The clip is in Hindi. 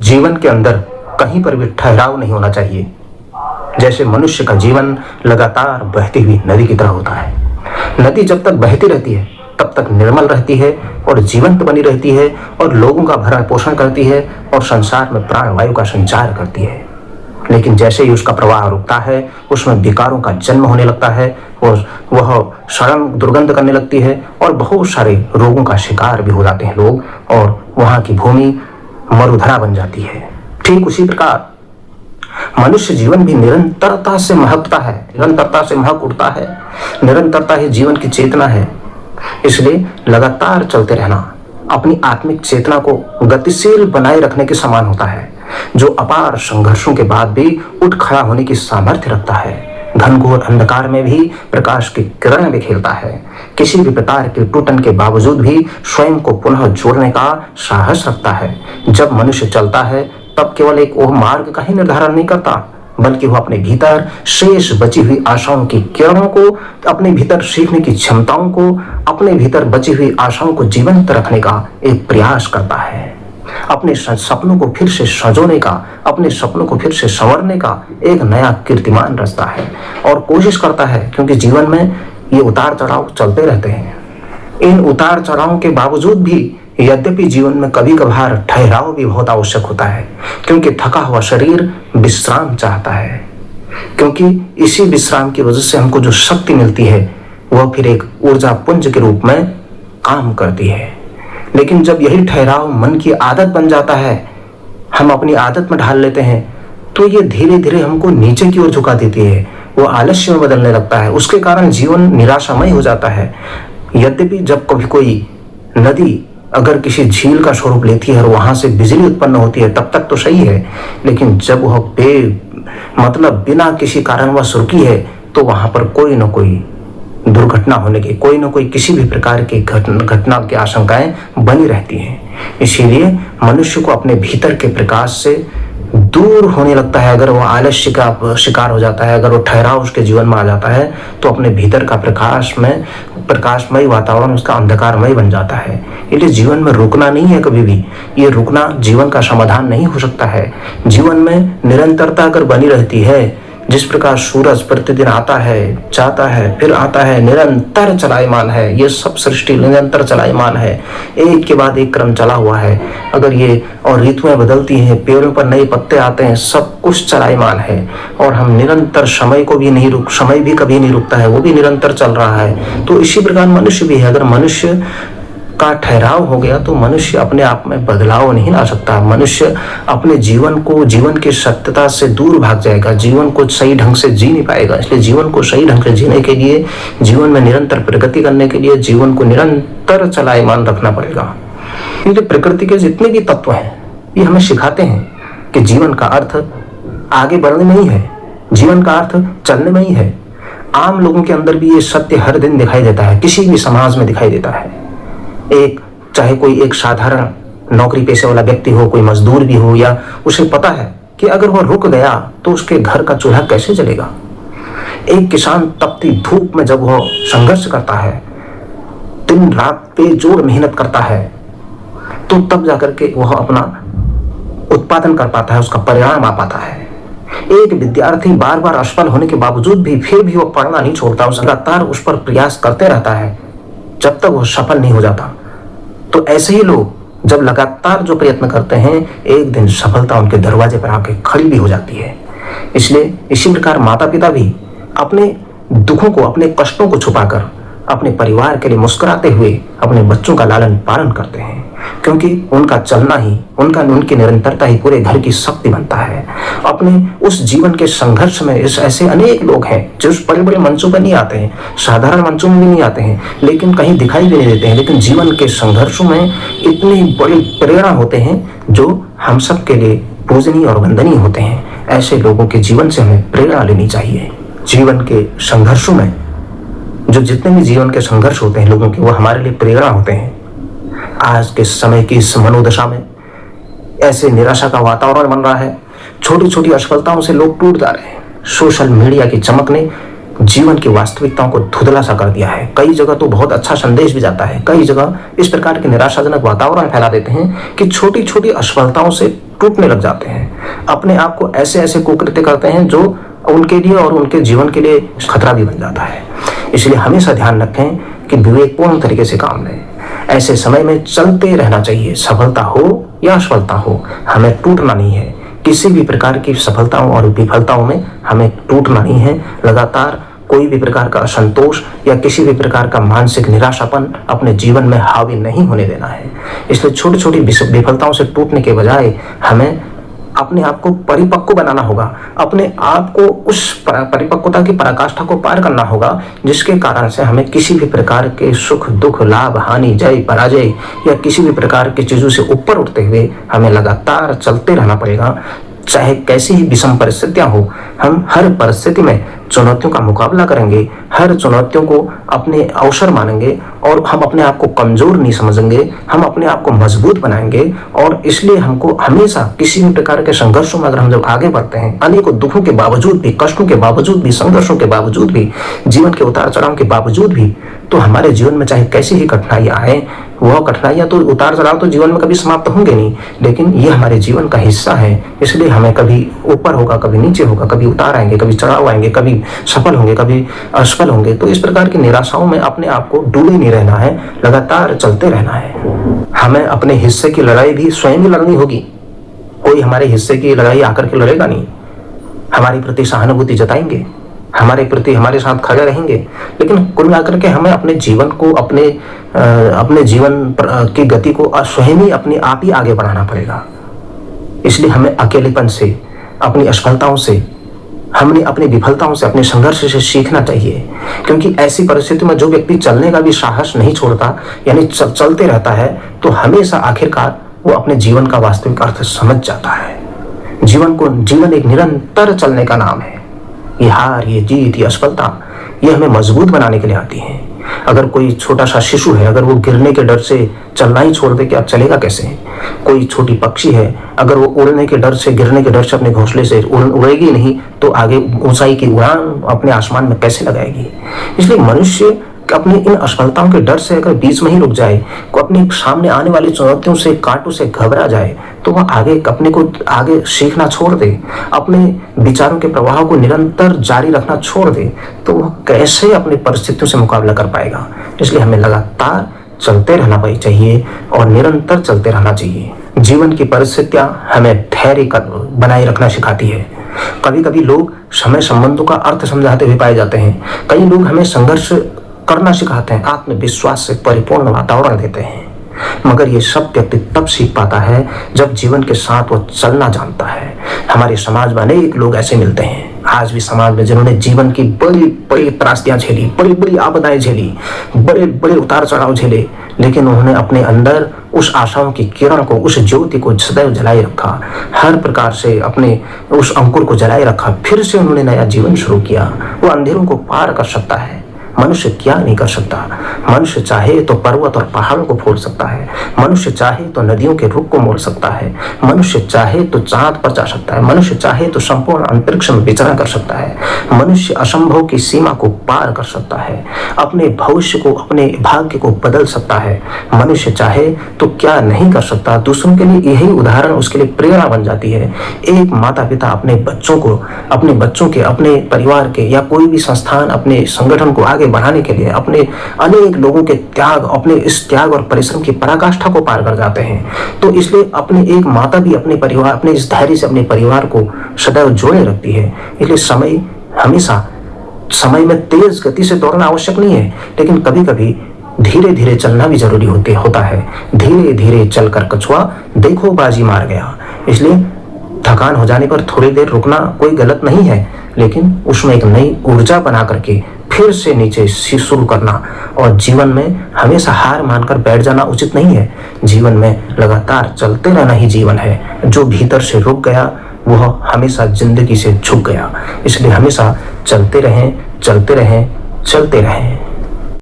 जीवन के अंदर कहीं पर भी ठहराव नहीं होना चाहिए। जैसे मनुष्य का जीवन लगातार बहती हुई नदी की तरह होता है। नदी जब तक बहती रहती है तब तक निर्मल रहती है और जीवंत बनी रहती है और लोगों का भरण पोषण करती है और संसार में प्राण वायु का संचार करती है। लेकिन जैसे ही उसका प्रवाह रुकता है उसमें विकारों का जन्म होने लगता है और वह सड़न दुर्गंध करने लगती है और बहुत सारे रोगों का शिकार भी हो जाते हैं लोग और वहाँ की भूमि मरुधरा बन जाती है। ठीक उसी प्रकार मनुष्य जीवन भी निरंतरता से महकता है, निरंतरता से महक उठता है। निरंतरता ही जीवन की चेतना है। इसलिए लगातार चलते रहना अपनी आत्मिक चेतना को गतिशील बनाए रखने के समान होता है, जो अपार संघर्षों के बाद भी उठ खड़ा होने की सामर्थ्य रखता है। घनघोर अंधकार में भी प्रकाश की किरण बिखेरता है। किसी भी प्रकार के टूटन के बावजूद भी स्वयं को पुनः जोड़ने का साहस रखता है। जब मनुष्य चलता है तब केवल एक ओह मार्ग का ही निर्धारण नहीं करता, बल्कि वह अपने भीतर शेष बची हुई आशाओं की किरणों को, अपने भीतर सीखने की क्षमताओं को, अपने भीतर बची हुई आशाओं को जीवंत रखने का एक प्रयास करता है। अपने सपनों को फिर से संजोने का, अपने सपनों को फिर से संवरने का एक नया कीर्तिमान रचता है और कोशिश करता है, क्योंकि जीवन में ये उतार चढ़ाव चलते रहते हैं। इन उतार चढ़ावों के बावजूद भी यद्यपि जीवन में कभी कभार ठहराव भी बहुत आवश्यक होता है, क्योंकि थका हुआ शरीर विश्राम चाहता है। क्योंकि इसी विश्राम की वजह से हमको जो शक्ति मिलती है वह फिर एक ऊर्जा पुंज के रूप में काम करती है। लेकिन जब यही ठहराव मन की आदत बन जाता है, हम अपनी आदत में ढाल लेते हैं, तो ये धीरे धीरे हमको नीचे की ओर झुका देती है। वो आलस्य में बदलने लगता है। उसके कारण जीवन निराशामय हो जाता है। यद्यपि जब कभी कोई नदी अगर किसी झील का स्वरूप लेती है और वहां से बिजली उत्पन्न होती है तब तक तो सही है, लेकिन जब वह मतलब बिना किसी कारणवश रुकी है तो वहां पर कोई न कोई दुर्घटना होने की, कोई न कोई किसी भी प्रकार की घटना की आशंकाएं बनी रहती हैं। इसीलिए मनुष्य को अपने भीतर के प्रकाश से दूर होने लगता है। अगर वो आलस्य का शिकार हो जाता है, अगर वो ठहराव उसके जीवन में आ जाता है, तो अपने भीतर का प्रकाशमय वातावरण उसका अंधकारमय बन जाता है। इसलिए जीवन में रुकना नहीं है कभी भी। ये रुकना जीवन का समाधान नहीं हो सकता है। जीवन में निरंतरता अगर बनी रहती है, जिस प्रकार सूरज प्रतिदिन आता है, जाता है, फिर आता है, निरंतर चलायमान है। ये सब सृष्टि निरंतर चलायमान है, एक के बाद एक क्रम चला हुआ है। अगर ये और ऋतुएं बदलती हैं, पेड़ों पर नए पत्ते आते हैं, सब कुछ चलायमान है। और हम निरंतर समय भी कभी नहीं रुकता है, वो भी निरंतर चल रहा है। तो इसी प्रकार मनुष्य भी है। अगर मनुष्य का ठहराव हो गया तो मनुष्य अपने आप में बदलाव नहीं ला सकता। मनुष्य अपने जीवन की सत्यता से दूर भाग जाएगा, जीवन को सही ढंग से जी नहीं पाएगा। इसलिए जीवन को सही ढंग से जीने के लिए, जीवन में निरंतर प्रगति करने के लिए जीवन को निरंतर चलायमान रखना पड़ेगा। क्योंकि प्रकृति के जितने भी तत्व हैं ये हमें सिखाते हैं कि जीवन का अर्थ आगे बढ़ने में ही है, जीवन का अर्थ चलने में ही है। आम लोगों के अंदर भी ये सत्य हर दिन दिखाई देता है, किसी भी समाज में दिखाई देता है। चाहे कोई एक साधारण नौकरी पेशे वाला व्यक्ति हो, कोई मजदूर भी हो, या उसे पता है कि अगर वह रुक गया तो उसके घर का चूल्हा कैसे जलेगा। एक किसान तपती धूप में जब वह संघर्ष करता है, दिन रात बेजोड़ मेहनत करता है, तो तब जाकर के वह अपना उत्पादन कर पाता है, उसका परिणाम आ पाता है। एक विद्यार्थी बार बार असफल होने के बावजूद भी फिर भी वह पढ़ना नहीं छोड़ता, उस लगातार उस पर प्रयास करते रहता है जब तक वह सफल नहीं हो जाता। तो ऐसे ही लोग जब लगातार जो प्रयत्न करते हैं, एक दिन सफलता उनके दरवाजे पर आके खड़ी भी हो जाती है। इसलिए इसी प्रकार माता पिता भी अपने दुखों को, अपने कष्टों को छुपाकर अपने परिवार के लिए मुस्कुराते हुए अपने बच्चों का लालन पालन करते हैं, क्योंकि उनका चलना ही, उनकी निरंतरता ही पूरे घर की शक्ति बनता है। अपने उस जीवन के संघर्ष में ऐसे अनेक लोग हैं जो उस बड़े बड़े मंचों पर नहीं आते हैं, साधारण मंचों में भी नहीं आते हैं, लेकिन कहीं दिखाई भी नहीं देते हैं, लेकिन जीवन के संघर्षों में इतनी बड़ी प्रेरणा होते हैं जो हम सब के लिए पूजनीय और वंदनीय होते हैं। ऐसे लोगों के जीवन से हमें प्रेरणा लेनी चाहिए। जीवन के संघर्षों में जो जितने भी जीवन के संघर्ष होते हैं लोगों के, वो हमारे लिए प्रेरणा होते हैं। आज के समय की इस मनोदशा में ऐसे निराशा का वातावरण बन रहा है, छोटी छोटी असफलताओं से लोग टूट जा रहे हैं। सोशल मीडिया की चमक ने जीवन की वास्तविकताओं को धुंधला सा कर दिया है। कई जगह तो बहुत अच्छा संदेश भी जाता है, कई जगह इस प्रकार के निराशाजनक वातावरण फैला देते हैं कि छोटी छोटी असफलताओं से टूटने लग जाते हैं, अपने आप को ऐसे ऐसे कुकृत्य करते हैं जो उनके लिए और उनके जीवन के लिए खतरा भी बन जाता है। इसलिए हमेशा ध्यान रखें कि विवेकपूर्ण तरीके से काम लें। ऐसे समय में चलते रहना चाहिए, सफलता हो या असफलता हो, हमें टूटना नहीं है। किसी भी प्रकार की सफलताओं और विफलताओं में हमें टूटना नहीं है। लगातार कोई भी प्रकार का असंतोष या किसी भी प्रकार का मानसिक निराशापन अपने जीवन में हावी नहीं होने देना है। इसलिए छोटी छोटी विफलताओं से टूटने के बजाय हमें अपने आप को परिपक्व बनाना होगा, अपने आप को उस परिपक्वता की पराकाष्ठा को पार करना होगा जिसके कारण से हमें किसी भी प्रकार के सुख दुख लाभ हानि जय पराजय या किसी भी प्रकार की चीजों से ऊपर उठते हुए हमें लगातार चलते रहना पड़ेगा। चाहे कैसी ही विषम परिस्थितियां हो, हम हर परिस्थिति में चुनौतियों का मुकाबला करेंगे, हर चुनौतियों को अपने अवसर मानेंगे और हम अपने आप को कमजोर नहीं समझेंगे, हम अपने आप को मजबूत बनाएंगे। और इसलिए हमको हमेशा किसी भी प्रकार के संघर्षों में अगर हम जब आगे बढ़ते हैं, अनेकों दुखों के बावजूद भी, कष्टों के बावजूद भी, संघर्षों के बावजूद भी, जीवन के उतार चढ़ाव के बावजूद भी, तो हमारे जीवन में चाहे कैसी ही कठिनाइयां आए, वह कठिनाइयां तो उतार चढ़ाव तो जीवन में कभी समाप्त होंगे नहीं, लेकिन ये हमारे जीवन का हिस्सा है। इसलिए हमें कभी ऊपर होगा, कभी नीचे होगा, कभी उतार आएंगे, कभी चढ़ाव आएंगे, कभी सफल होंगे, कभी असफल होंगे। तो इस प्रकार की निराशाओं में अपने आप को डूबे नहीं रहना है, लगातार चलते रहना है। हमें अपने हिस्से की लड़ाई भी स्वयं ही लड़नी होगी, कोई हमारे हिस्से की लड़ाई आकर के लड़ेगा नहीं। हमारे प्रति सहानुभूति जताएंगे, हमारे प्रति हमारे साथ खड़े रहेंगे, लेकिन कुल मिलाकर के हमें अपने जीवन को अपने जीवन की गति को स्वयं ही अपने आप ही आगे बढ़ाना पड़ेगा। इसलिए हमें अकेलेपन से, अपनी असफलताओं से, हमने अपनी विफलताओं से, अपने संघर्ष से सीखना चाहिए। क्योंकि ऐसी परिस्थिति में जो व्यक्ति चलने का भी साहस नहीं छोड़ता, यानी चलते रहता है, तो हमेशा आखिरकार वो अपने जीवन का वास्तविक अर्थ समझ जाता है। जीवन एक निरंतर चलने का नाम है। ये हार, ये जीत, ये असफलता, ये हमें मजबूत बनाने के लिए आती है। अगर कोई छोटा सा शिशु है, अगर वो गिरने के डर से चलना ही छोड़ दे, क्या चलेगा कैसे? कोई छोटी पक्षी है, अगर वो उड़ने के डर से, गिरने के डर से अपने घोंसले से उड़ेगी नहीं, तो आगे ऊंचाई की उड़ान अपने आसमान में कैसे लगाएगी? इसलिए मनुष्य अपनी इन असफलताओं के डर से अगर बीच में ही रुक जाए, को अपने सामने आने वाली चुनौतियों से, कांटों से घबरा जाए, तो वह अपने को आगे सीखना छोड़ दे, अपने विचारों के प्रवाह को निरंतर जारी रखना छोड़ दे, तो वह कैसे अपनी परिस्थितियों से मुकाबला कर पाएगा? इसलिए हमें लगातार चलते रहना चाहिए और निरंतर चलते रहना चाहिए। जीवन की परिस्थितियां हमें धैर्य बनाए रखना सिखाती है। कभी कभी लोग समय संबंधों का अर्थ समझाते हुए पाए जाते हैं, कई लोग हमें संघर्ष करना सिखाते हैं, आत्मविश्वास से परिपूर्ण वातावरण देते हैं, मगर ये सब व्यक्ति तब सीख पाता है जब जीवन के साथ वो चलना जानता है। हमारे समाज में अनेक लोग ऐसे मिलते हैं आज भी समाज में, जिन्होंने जीवन की बड़ी बड़ी त्रासदियां झेली, बड़ी बड़ी आपदाएं झेली, बड़े बड़े उतार चढ़ाव झेले, लेकिन उन्होंने अपने अंदर उस आशाओं की किरण को, उस ज्योति को सदैव जलाए रखा, हर प्रकार से अपने उस अंकुर को जलाए रखा। फिर से उन्होंने नया जीवन शुरू किया। वो अंधेरों को पार कर सकता है। मनुष्य क्या नहीं कर सकता? मनुष्य चाहे तो पर्वत और पहाड़ों को फोड़ सकता है, मनुष्य चाहे तो नदियों के रुख को मोड़ सकता है, मनुष्य चाहे तो चांद पर जा सकता है, मनुष्य चाहे तो संपूर्ण अंतरिक्ष में विचरण कर सकता है, मनुष्य असंभव की सीमा को पार कर सकता है, अपने भविष्य को, अपने भाग्य को बदल सकता है। मनुष्य चाहे तो क्या नहीं कर सकता? दूसरों के लिए यही उदाहरण उसके लिए प्रेरणा बन जाती है। एक माता पिता अपने बच्चों को, अपने परिवार के या कोई भी संस्थान, अपने संगठन को आगे बढ़ाने के लिए अपने अनेक लोगों के त्याग, अपने इस त्याग और परिश्रम की पराकाष्ठा को पार कर जाते हैं। तो इसलिए अपने एक माता भी अपने परिवार, अपने इस धैर्य से अपने परिवार को सदैव जोड़े रखती है। इसलिए समय में तेज गति से दौड़ना आवश्यक नहीं है, लेकिन कभी कभी धीरे धीरे चलना भी जरूरी होता है। धीरे धीरे चलकर कछुआ देखो बाजी मार गया। इसलिए थकान हो जाने पर थोड़ी देर रुकना कोई गलत नहीं है, लेकिन उसमें एक नई ऊर्जा बना करके फिर से नीचे शुरू करना। और जीवन में हमेशा हार मानकर बैठ जाना उचित नहीं है। जीवन में लगातार चलते रहना ही जीवन है। जो भीतर से रुक गया वह हमेशा जिंदगी से झुक गया। इसलिए हमेशा चलते रहें, चलते रहें, चलते रहें।